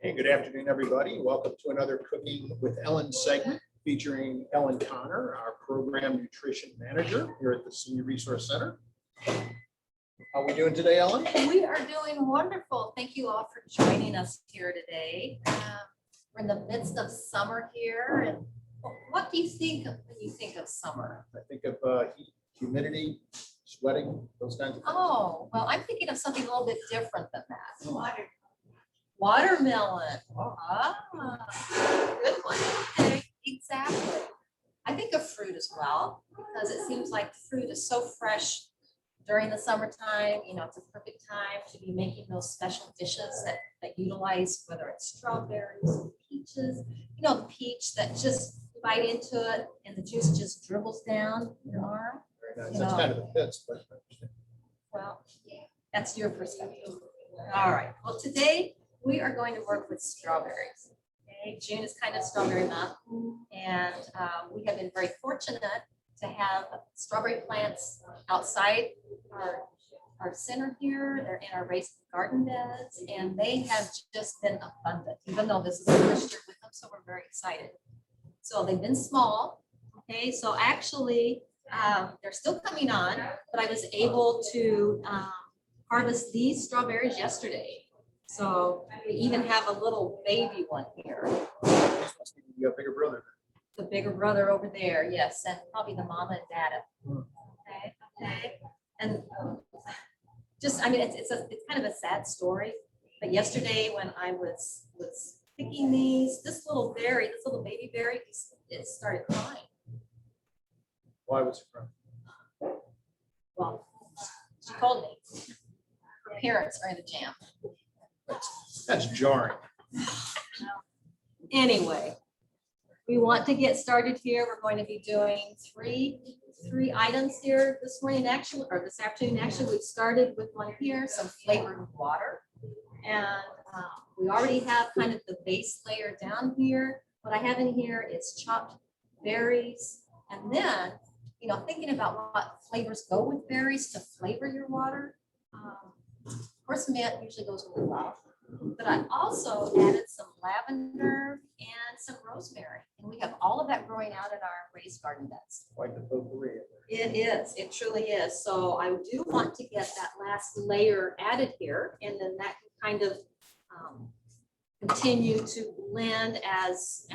Hey, good afternoon, everybody. Welcome to another Cooking with Ellen segment featuring Ellen Connor, our program nutrition manager here at the Senior Resource Center. How are we doing today, Ellen? We are doing wonderful. Thank you all for joining us here today. We're in the midst of summer here. And what do you think of when you think of summer? I think of heat, humidity, sweating, those kinds of things. Oh, well, I'm thinking of something a little bit different than that. Watermelon. Good one. Okay, exactly. I think of fruit as well, because it seems like fruit is so fresh during the summertime. You know, it's a perfect time to be making those special dishes that utilize, whether it's strawberries, peaches, you know, the peach that just bite into it and the juice just dribbles down your arm. Very nice. That's kind of the pits, but Well, that's your perspective. All right. Well, today we are going to work with strawberries. Okay, June is kind of strawberry month, and we have been very fortunate to have strawberry plants outside our center here. They're in our raised garden beds, and they have just been abundant, even though this is the first year with them, so we're very excited. So they've been small. Okay, so actually they're still coming on, but I was able to harvest these strawberries yesterday. So we even have a little baby one here. you got a bigger brother. The bigger brother over there, yes, and probably the mama and dada. Okay. And just, I mean, it's kind of a sad story. But yesterday when I was picking these, this little baby berry, it started crying. Why was it crying? Well, she told me her parents are in a jam. That's jarring. Anyway, we want to get started here. We're going to be doing three items here this morning, actually, or this afternoon. Actually, we started with one here, some flavored water. And we already have kind of the base layer down here. What I have in here is chopped berries. And then, you know, thinking about what flavors go with berries to flavor your water. Of course, mint usually goes really well. But I also added some lavender and some rosemary. And we have all of that growing out in our raised garden beds. Quite the potpourri. It is. It truly is. So I do want to get that last layer added here, and then that can kind of continue to blend as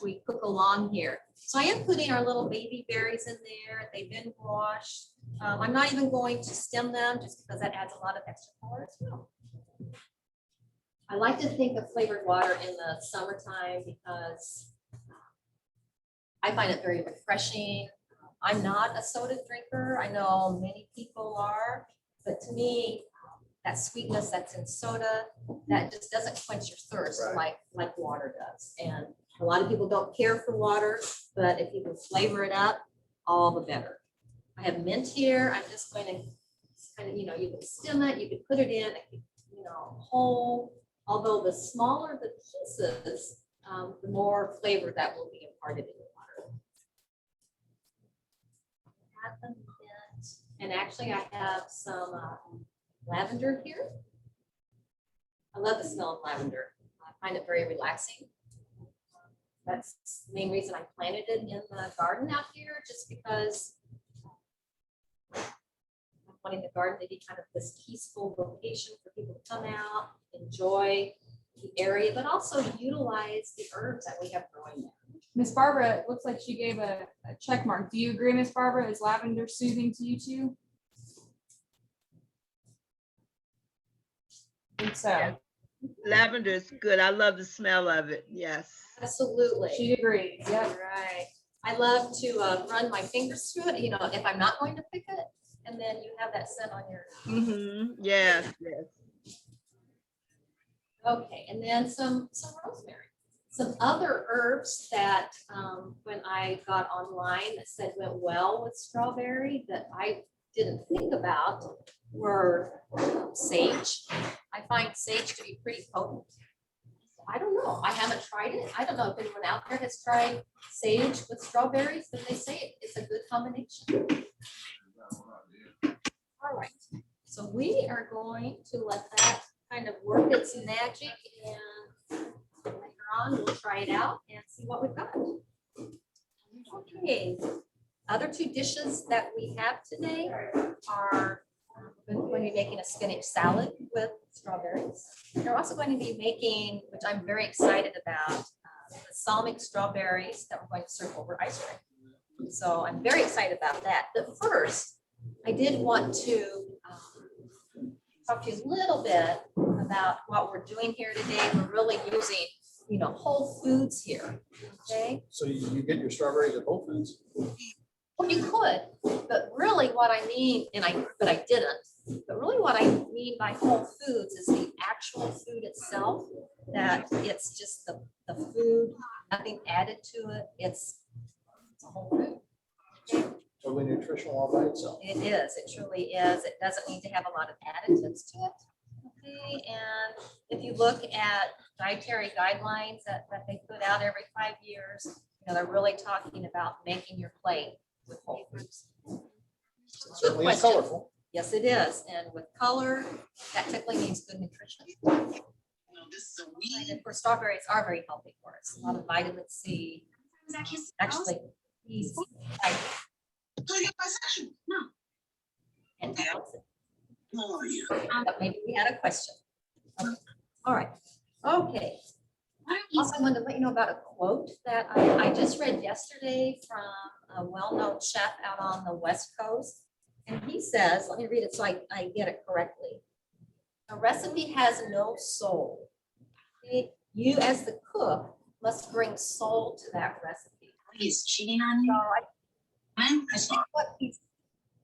we cook along here. So I am putting our little baby berries in there. They've been washed. I'm not even going to stem them just because that adds a lot of extra color as well. I like to think of flavored water in the summertime because I find it very refreshing. I'm not a soda drinker. I know many people are, but to me, that sweetness that's in soda, that just doesn't quench your thirst like water does. And a lot of people don't care for water, but if you can flavor it up, all the better. I have mint here. I'm just going to kind of, you know, you can stem it, you can put it in, you know, whole. Although the smaller the pieces, the more flavor that will be imparted in the water. Add the mint. And actually I have some lavender here. I love the smell of lavender. I find it very relaxing. That's the main reason I planted it in the garden out here, just because I'm wanting the garden to be kind of this peaceful location for people to come out, enjoy the area, but also utilize the herbs that we have growing there. Miss Barbara, it looks like she gave a check mark. Do you agree, Miss Barbara? Is lavender soothing to you too? I think so. Yeah. Lavender is good. I love the smell of it. Yes. Absolutely. She agrees. Yeah. Right. I love to run my fingers through it, you know, if I'm not going to pick it, and then you have that scent on your. Yes. Yes. Okay, and then some rosemary. Some other herbs that when I got online that said went well with strawberry that I didn't think about were sage. I find sage to be pretty potent. I don't know. I haven't tried it. I don't know if anyone out there has tried sage with strawberries, but they say it's a good combination. All right. So we are going to let that kind of work its magic and on, we'll try it out and see what we've got. Okay, other two dishes that we have today are, we're going to be making a spinach salad with strawberries. They're also going to be making, which I'm very excited about, balsamic strawberries that we're going to serve over ice cream. So I'm very excited about that. But first, I did want to talk to you a little bit about what we're doing here today. We're really using, whole foods here, okay? So you get your strawberries at Whole Foods? Well, you could, but really what I mean, but I didn't, but really what I mean by whole foods is the actual food itself, that it's just the food, nothing added to it. It's a whole food. Okay? Totally nutritional all by itself. It is, it truly is. It doesn't need to have a lot of additives to it. Okay, and if you look at dietary guidelines that they put out every 5 years, they're really talking about making your plate with whole foods. Certainly is question. colorful. Yes, it is. And with color, that typically means good nutrition. And of course, strawberries are very healthy for us. A lot of vitamin C. Actually, these and maybe we had a question. Okay. All right. Okay. Also, I wanted to let you know about a quote that I just read yesterday from a well-known chef out on the West Coast. And he says, let me read it so I get it correctly. A recipe has no soul. Okay? You as the cook must bring soul to that recipe. He's cheating on you. So I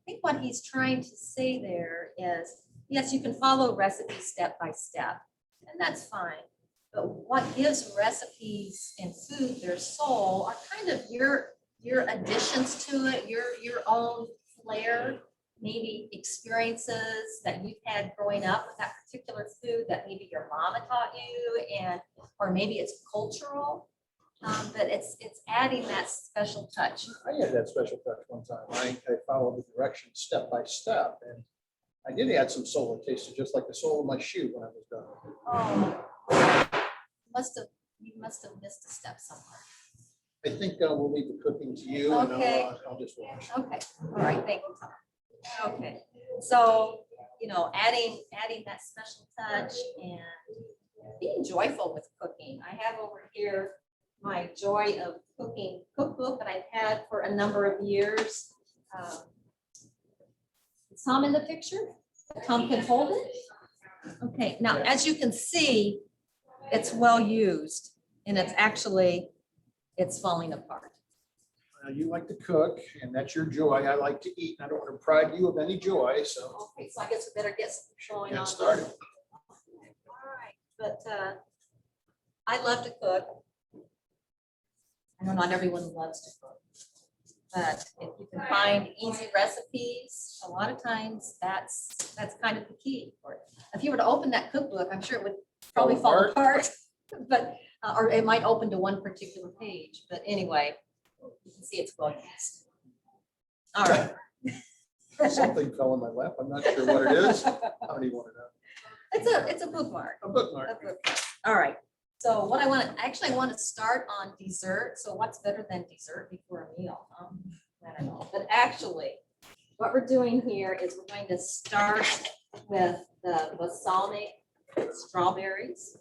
think what he's trying to say there is, yes, you can follow recipes step by step, and that's fine. But what gives recipes and food their soul are kind of your additions to it, your own flair, maybe experiences that you've had growing up with that particular food that maybe your mama taught you, or maybe it's cultural. But it's adding that special touch. I had that special touch one time. I followed the directions step by step, and I did add some soul. It tasted just like the sole of my shoe when I was done. Oh, you must have missed a step somewhere. I think we'll leave the cooking to you, and Okay. I'll just watch. Okay, all right, thank you, Tom. Okay, so, adding that special touch and being joyful with cooking. I have over here my Joy of Cooking cookbook that I've had for a number of years. Is Tom in the picture? Tom can hold it? Okay, now, as you can see, it's well used, and it's falling apart. You like to cook, and that's your joy. I like to eat. I don't want to deprive you of any joy, so Okay, so I guess we better get going on. get started. All right, but I love to cook. I know not everyone loves to cook, but if you can find easy recipes, a lot of times that's kind of the key for it. If you were to open that cookbook, I'm sure it would probably fall apart, but or it might open to one particular page. But anyway, you can see it's well used. All right. Something fell in my lap. I'm not sure what it is. I don't even want to know. It's a bookmark. A bookmark. A bookmark. All right. So what I want to start on dessert. So what's better than dessert before a meal? I don't know. But actually, what we're doing here is we're going to start with the balsamic strawberries,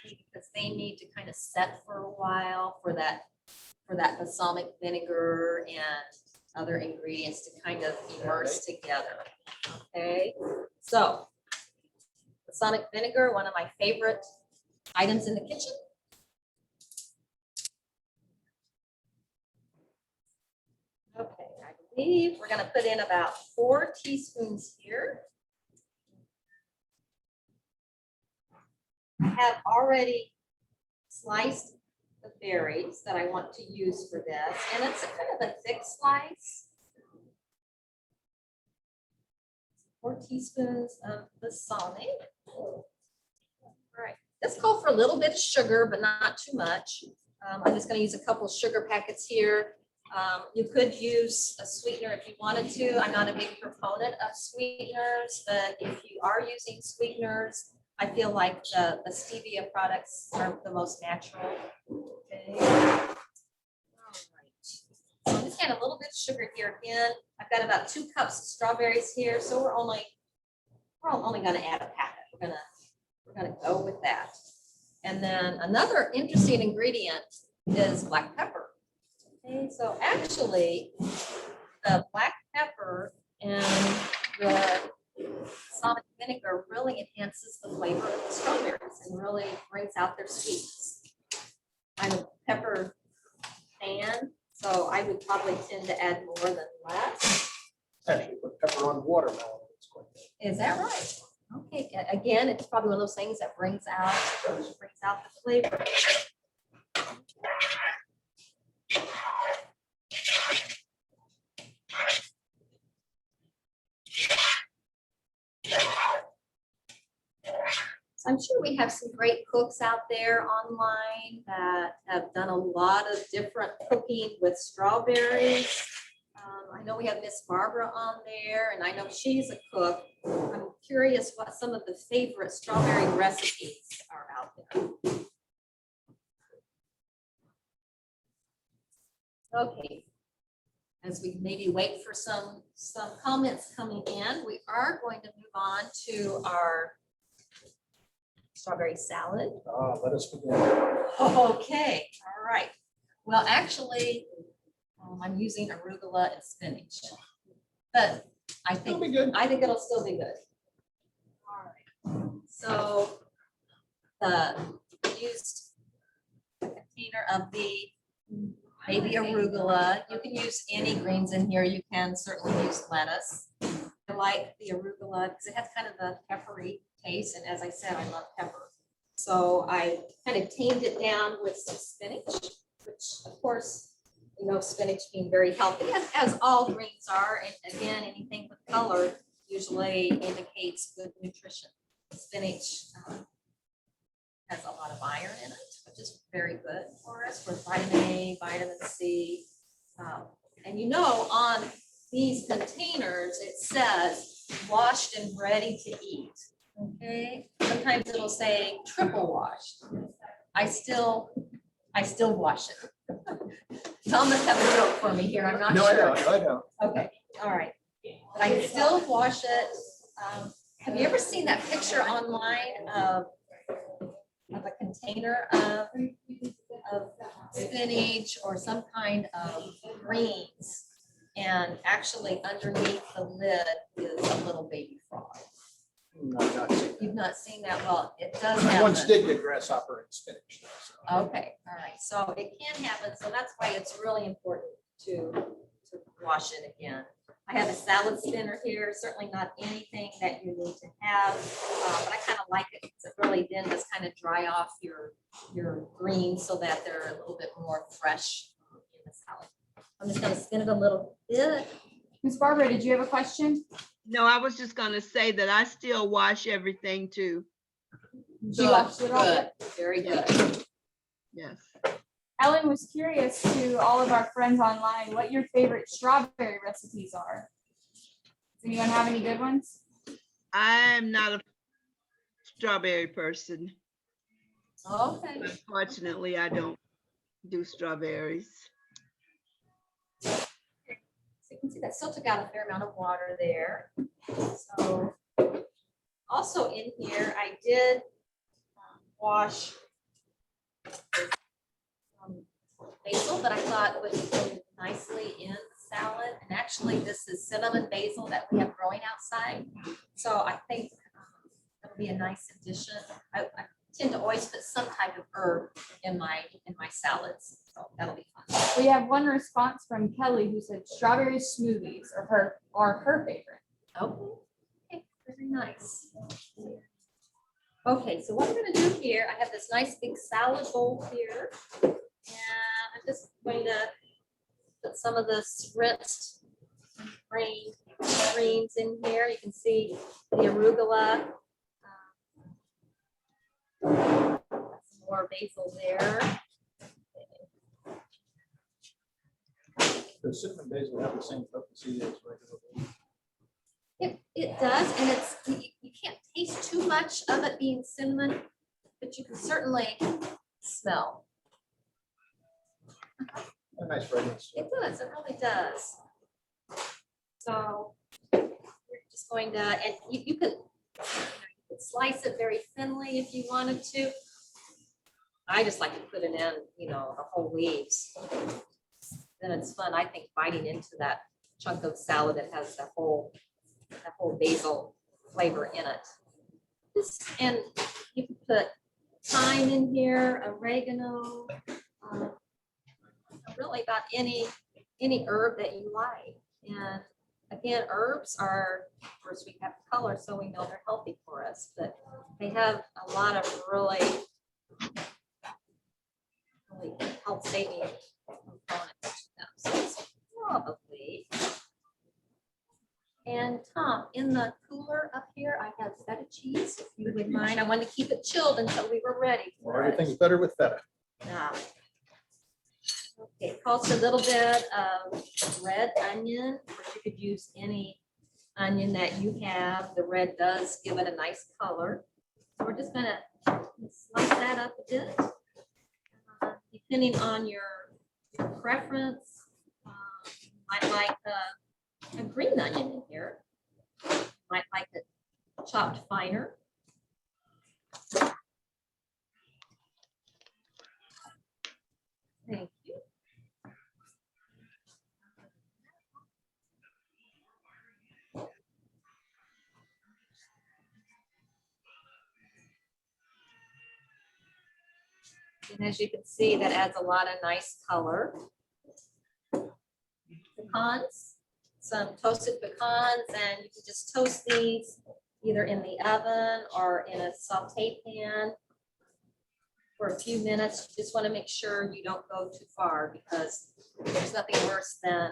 because they need to kind of set for a while for that balsamic vinegar and other ingredients to kind of immerse together. Okay, so balsamic vinegar, one of my favorite items in the kitchen. Okay, I believe we're going to put in about 4 teaspoons here. I have already sliced the berries that I want to use for this, and it's kind of a thick slice. 4 teaspoons of balsamic. All right, let's call for a little bit of sugar, but not too much. I'm just going to use a couple of sugar packets here. You could use a sweetener if you wanted to. I'm not a big proponent of sweeteners, but if you are using sweeteners, I feel like the stevia products are the most natural. Okay. All right. So I'm just add a little bit of sugar here again. I've got about 2 cups of strawberries here, so we're only going to add a packet. We're gonna go with that. And then another interesting ingredient is black pepper. Okay, so actually, the black pepper and the sonic vinegar really enhances the flavor of the strawberries and really brings out their sweetness. I'm a pepper fan, so I would probably tend to add more than less. Actually, put pepper on watermelon. It's quite good. Is that right? Okay, again, it's probably one of those things that brings out the flavor. So I'm sure we have some great cooks out there online that have done a lot of different cooking with strawberries. I know we have Miss Barbara on there, and I know she's a cook. I'm curious what some of the favorite strawberry recipes are out there. Okay. As we maybe wait for some comments coming in, we are going to move on to our strawberry salad. Let us begin. Okay, all right. Well, actually, I'm using arugula and spinach, but I It'll think be good. it'll still be good. All right. So used a container of the baby arugula. You can use any greens in here. You can certainly use lettuce. I like the arugula because it has kind of a peppery taste, and as I said, I love pepper. So I kind of tamed it down with some spinach, which of course, you know, spinach being very healthy, as all greens are. And again, anything with color usually indicates good nutrition. Spinach has a lot of iron in it, which is very good for us, for vitamin A, vitamin C. And you know, on these containers, it says washed and ready to eat. Okay, sometimes it'll say triple washed. I still wash it. Tom must have a joke for me here. I'm not No, sure. I don't. Okay, all right. But I can still wash it. Have you ever seen that picture online of a container of spinach or some kind of greens? And actually underneath the lid is a little baby frog. No, I've not seen that. You've not seen that? Well, it does I once happen. did get grasshopper and spinach. Though, so. Okay, all right. So it can happen. So that's why it's really important to wash it again. I have a salad spinner here, certainly not anything that you need to have, but I kind of like it because it really then just kind of dry off your greens so that they're a little bit more fresh in the salad. I'm just going to spin it a little bit. Miss Barbara, did you have a question? No, I was just gonna say that I still wash everything too. She washed it all. Good, very good. Yes. Ellen was curious to all of our friends online what your favorite strawberry recipes are. Does anyone have any good ones? I'm not a strawberry person. Okay. Unfortunately, I don't do strawberries. So you can see that still took out a fair amount of water there. So also in here, I did wash basil that I thought would go nicely in the salad. And actually this is cinnamon basil that we have growing outside. So I think that'll be a nice addition. I tend to always put some type of herb in my salads. So that'll be fun. We have one response from Kelly who said strawberry smoothies are her favorite. Okay, very nice. Okay, so what I'm going to do here, I have this nice big salad bowl here, and I'm just going to put some of this rinsed greens in here. You can see the arugula. Some more basil there. The cinnamon basil have the same potency as regular basil. It does, and you can't taste too much of it being cinnamon, but you can certainly smell. A nice fragrance. It does, it really does. So we're just going to, and you could slice it very thinly if you wanted to. I just like to put it in, the whole leaves. Then it's fun, I think, biting into that chunk of salad that has that whole basil flavor in it. And you can put thyme in here, oregano, really about any herb that you like. And again, herbs are, first we have color, so we know they're healthy for us, but they have a lot of really health saving components to them. So it's probably. And Tom, in the cooler up here, I have feta cheese, if you would mind. I wanted to keep it chilled until we were ready Well, for it. everything's better with feta. Yeah. Okay, also a little bit of red onion, or you could use any onion that you have. The red does give it a nice color. So we're just gonna slice that up a bit. Depending on your preference, you might like a green onion in here. Might like it chopped finer. Thank you. And as you can see, that adds a lot of nice color. Pecans, some toasted pecans, and you can just toast these either in the oven or in a saute pan for a few minutes. You just want to make sure you don't go too far, because there's nothing worse than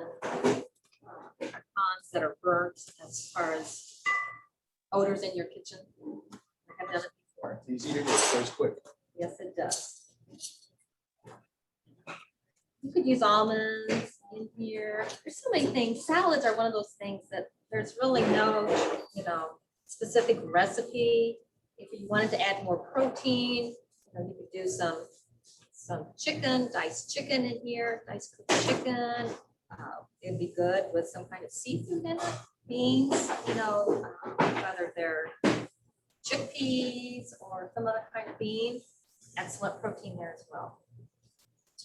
pecans that are burnt as far as odors in your kitchen. I've done it before. It's easy to do, it goes quick. Yes, it does. You could use almonds in here. There's so many things. Salads are one of those things that there's really no, specific recipe. If you wanted to add more protein, you could do some chicken, diced chicken in here, diced cooked chicken. It'd be good with some kind of seafood in it, beans, whether they're chickpeas or some other kind of bean. Excellent protein there as well.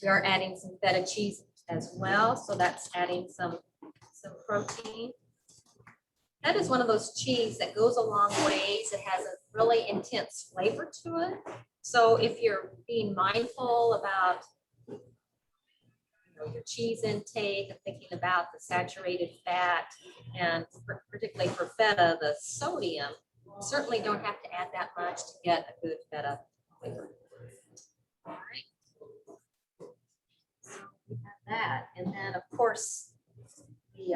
We are adding some feta cheese as well, so that's adding some protein. That is one of those cheese that goes a long ways. It has a really intense flavor to it. So if you're being mindful about your cheese intake and thinking about the saturated fat, and particularly for feta, the sodium, you certainly don't have to add that much to get a good feta flavor. All right. We have that, and then of course the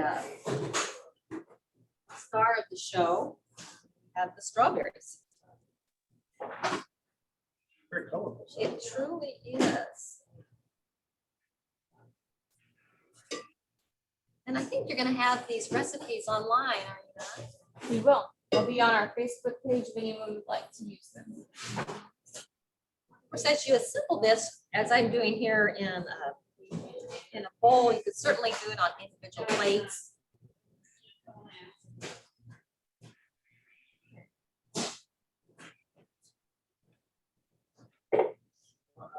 star of the show, we have the strawberries. Very colorful. It truly is. And I think you're going to have these recipes online, are you not? We will. They'll be on our Facebook page if anyone would like to use them. Of course, as you assemble this, as I'm doing here in a bowl, you could certainly do it on individual plates.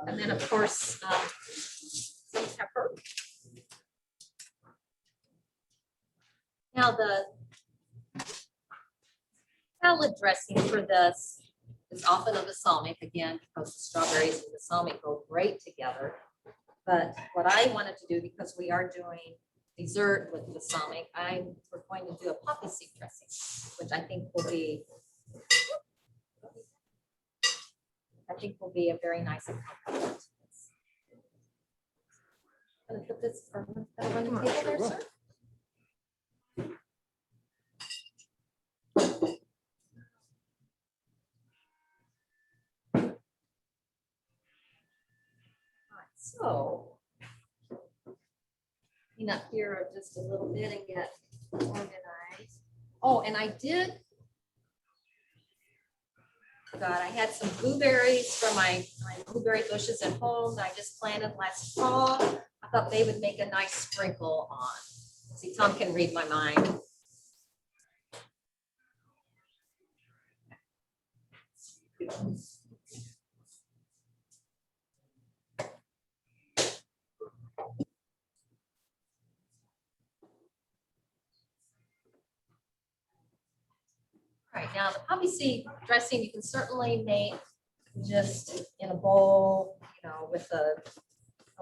And then, of course, some pepper. Now, the salad dressing for this is often a balsamic, again, because the strawberries and the balsamic go great together. But what I wanted to do, because we are doing dessert with balsamic, we're going to do a poppy seed dressing, which I think will be a very nice accompaniment. I'm going to put this on the table there, sir. So, clean up here just a little bit and get organized. Oh, and I did. God, I had some blueberries from my blueberry bushes at home that I just planted last fall. I thought they would make a nice sprinkle on. See, Tom can read my mind. All right, now the poppy seed dressing, you can certainly make just in a bowl, you know, with a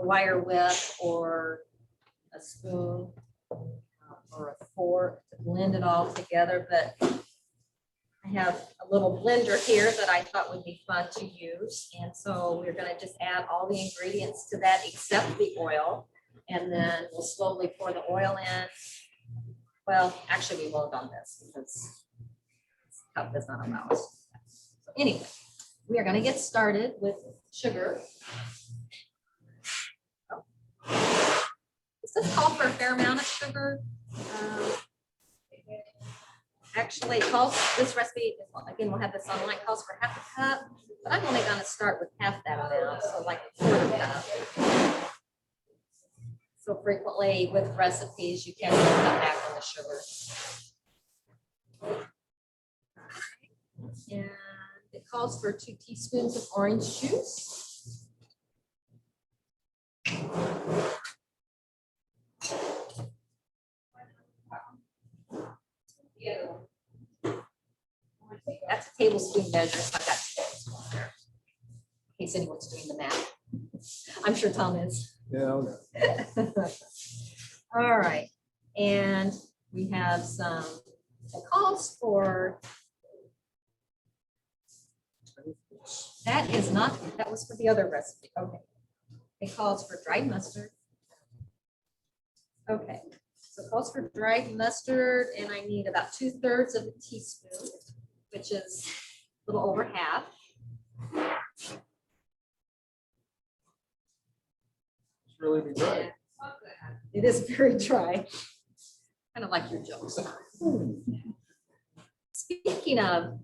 wire whip or a spoon or a fork to blend it all together. But I have a little blender here that I thought would be fun to use. And so we're gonna just add all the ingredients to that except the oil. And then we'll slowly pour the oil in. Well, actually we won't on this because this cup does not allow us. So anyway, we are gonna get started with sugar. This does call for a fair amount of sugar. Actually, it calls, this recipe, again, we'll have this online, calls for half a cup, but I'm only gonna start with half that amount, so like a quarter cup. So frequently with recipes, you can cut back on the sugar. And it calls for 2 teaspoons of orange juice. That's a tablespoon measure, so I got 2 tablespoons there. In case anyone's doing the math. I'm sure Tom is. Yeah. All right, and we have some, it calls for, that is not, that was for the other recipe, okay. It calls for dried mustard. Okay, so it calls for dried mustard, and I need about 2/3 of a teaspoon, which is a little over half. It's really be dry. It is very dry. Kind of like your jokes. Speaking of,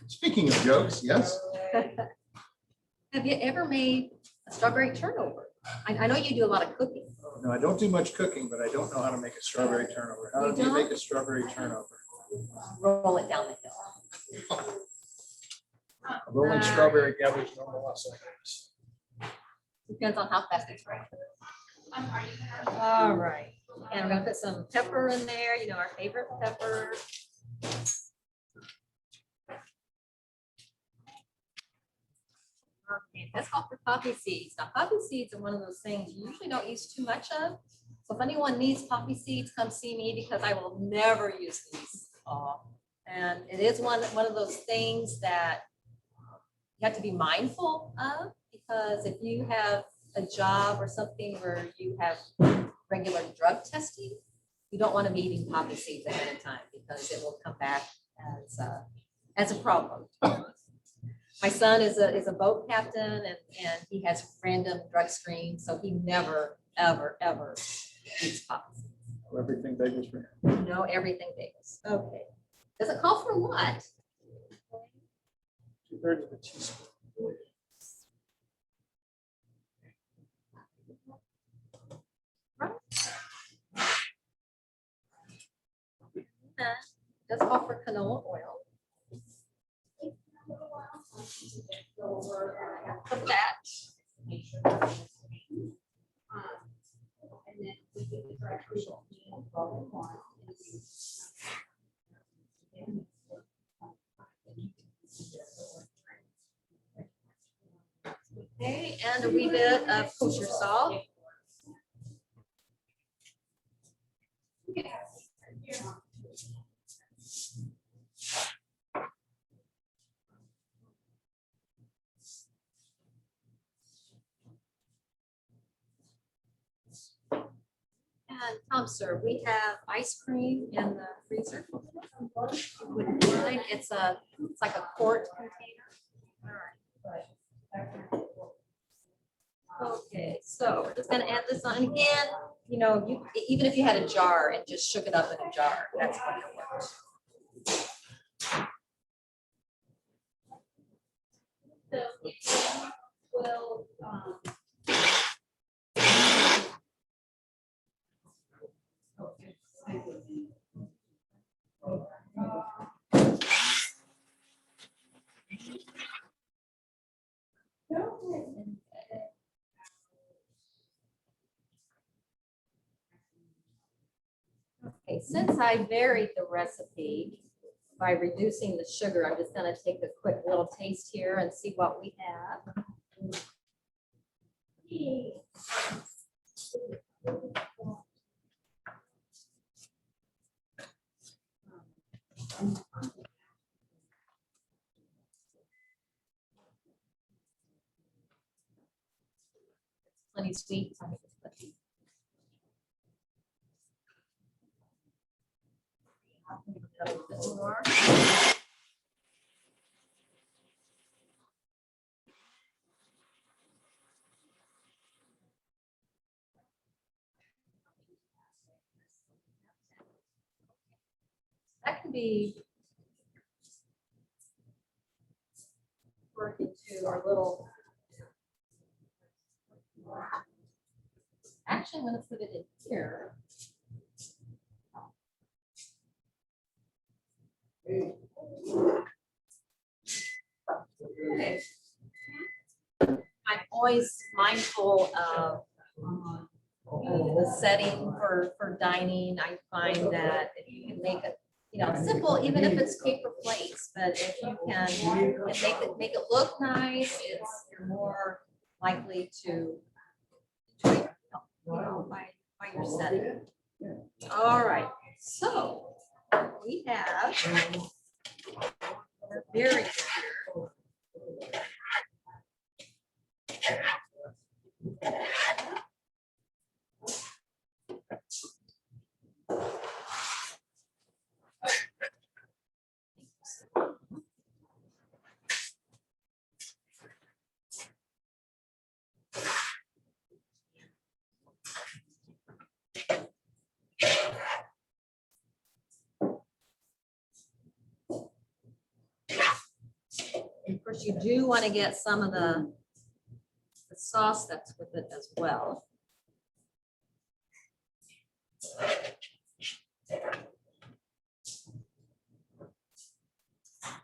Speaking of jokes, yes. have you ever made a strawberry turnover? I know you do a lot of cooking. No, I don't do much cooking, but I don't know how to make a strawberry turnover. How You do you don't? make a strawberry turnover? Roll it down the hill. A rolling strawberry gathers no loss. Depends on how fast it's growing. All right, and we're gonna put some pepper in there, you know, our favorite pepper. Okay, that's called for poppy seeds. Now, poppy seeds are one of those things you usually don't use too much of. So if anyone needs poppy seeds, come see me because I will never use these. And it is one of those things that you have to be mindful of, because if you have a job or something where you have regular drug testing, you don't want to be eating poppy seeds ahead of time because it will come back as a problem. My son is a boat captain, and he has random drug screens, so he never, ever, ever eats poppy seeds. Everything bagels for him. No, everything bagels. Okay. Does it call for what? 2/3 of a teaspoon. Does call for canola oil. Put that. Okay, and a wee bit of kosher salt. And Tom, sir, we have ice cream in the freezer. Wouldn't you mind? It's like a quart container. All right. Okay, so we're just gonna add this on again. you know, even if you had a jar and just shook it up in a jar, that's what it works. So we'll, okay, since I varied the recipe by reducing the sugar, I'm just gonna take a quick little taste here and see what we have. Plenty sweet. So I think it's plenty. A little bit more. That can be worked into our little. Actually, I'm going to put it in here. Okay. I'm always mindful of the setting for dining. I find that if you can make it, you know, simple, even if it's paper plates, but if you can make it look nice, you're more likely to enjoy it, you know, by your setting. All right, so we have our berries here. Of course, you do want to get some of the sauce that's with it as well.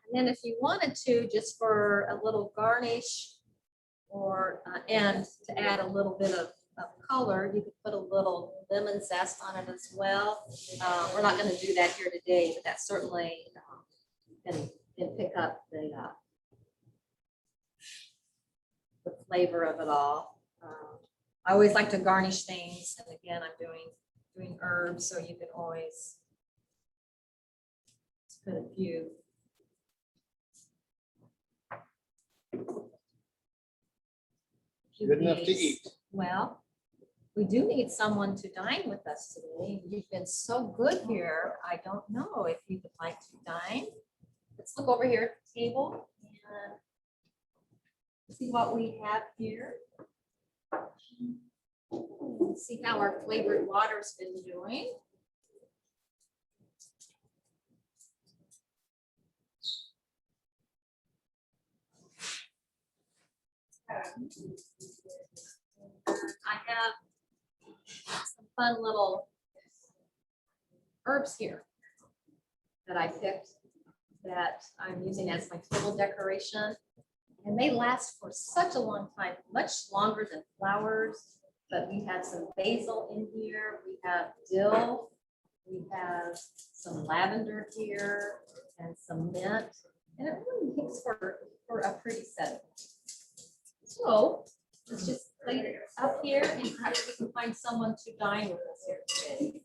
And then if you wanted to, just for a little garnish or and to add a little bit of color, you could put a little lemon zest on it as well. We're not going to do that here today, but that certainly can pick up the flavor of it all. I always like to garnish things, and again, I'm doing herbs, so you can always put a few. Good enough to eat. Well, we do need someone to dine with us today. You've been so good here. I don't know if you would like to dine. Let's look over here at the table and see what we have here. See how our flavored water's been doing. I have some fun little herbs here that I picked that I'm using as my table decoration. And they last for such a long time, much longer than flowers. But we have some basil in here. We have dill. We have some lavender here and some mint. And it really makes for a pretty setting. So let's just plate it up here and see if we can find someone to dine with us here today.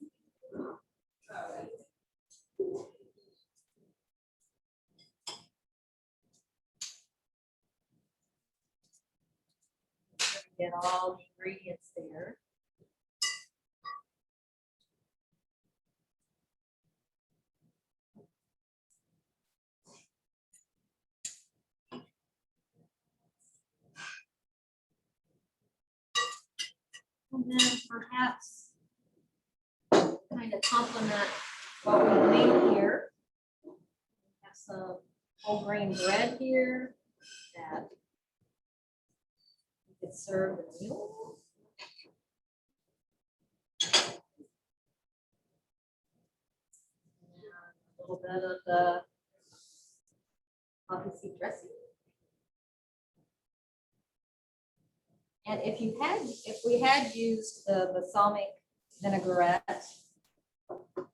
Get all the ingredients there. And then perhaps kind of complement what we made here. We have some whole grain bread here that you could serve a meal. And a little bit of the poppy seed dressing. And if we had used the balsamic vinaigrette,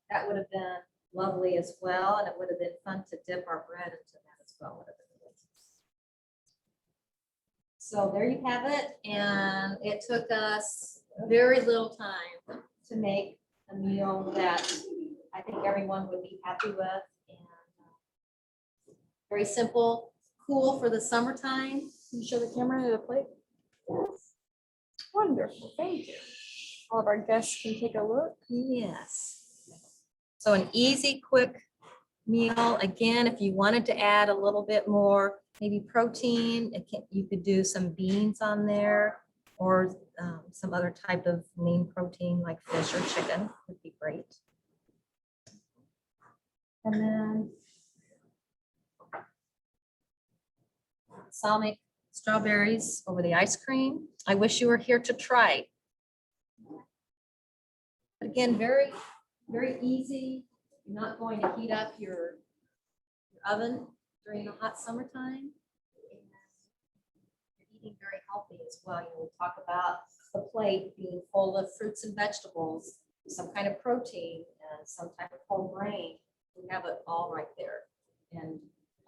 that would have been lovely as well, and it would have been fun to dip our bread into that as well. Would have been delicious. So there you have it, and it took us very little time to make a meal that I think everyone would be happy with, and very simple, cool for the summertime. Can you show the camera to the plate? Yes. Wonderful, thank you. All of our guests can take a look. Yes. So an easy, quick meal. Again, if you wanted to add a little bit more, maybe protein, you could do some beans on there, or some other type of lean protein like fish or chicken would be great. And then balsamic strawberries over the ice cream. I wish you were here to try. Again, very, very easy. You're not going to heat up your oven during the hot summertime. And you're eating very healthy as well. You will talk about the plate being full of fruits and vegetables, some kind of protein, and some type of whole grain. We have it all right there. And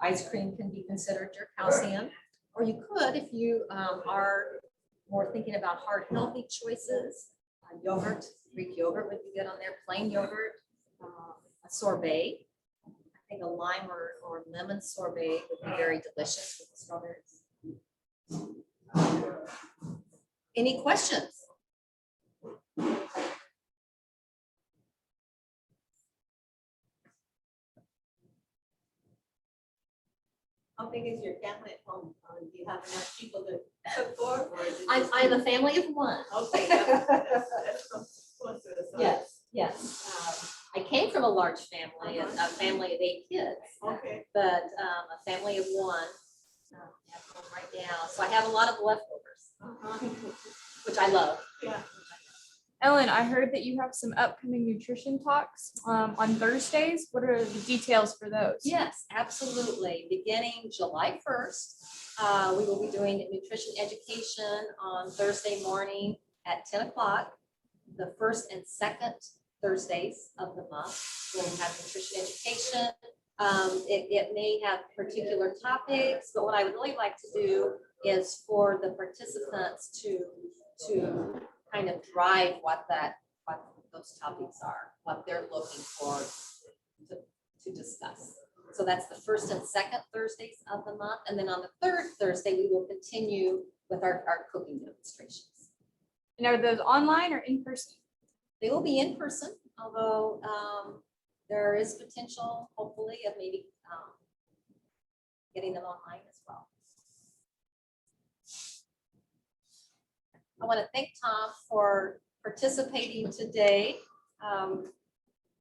ice cream can be considered your calcium. Or you could, if you are more thinking about hard, healthy choices, yogurt, Greek yogurt would be good on there, plain yogurt, a sorbet. I think a lime or lemon sorbet would be very delicious with the strawberries. Any questions? How big is your family at home? Do you have enough people to cook for? Or is it I'm just- a family of one. Okay. That's close to the size. Yes. I came from a large family, a family of 8 kids, Okay. but a family of one at home right now. So I have a lot of leftovers, Uh-huh. which I love. Yeah. Ellen, I heard that you have some upcoming nutrition talks on Thursdays. What are the details for those? Yes, absolutely. Beginning July 1st, we will be doing nutrition education on Thursday morning at 10 o'clock. The first and second Thursdays of the month, we'll have nutrition education. It may have particular topics, but what I would really like to do is for the participants to kind of drive what those topics are, what they're looking for to discuss. So that's the first and second Thursdays of the month. And then on the third Thursday, we will continue with our cooking demonstrations. And are those online or in person? They will be in person, although there is potential, hopefully, of maybe getting them online as well. I want to thank Tom for participating today.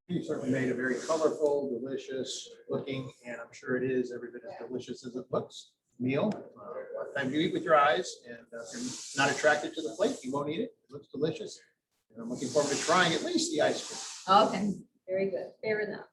You certainly made a very colorful, delicious looking, and I'm sure it is every bit as delicious as it looks, meal. A lot of times you eat with your eyes, and if you're not attracted to the plate, you won't eat it. It looks delicious. And I'm looking forward to trying at least the ice cream. Okay, very good. Fair enough.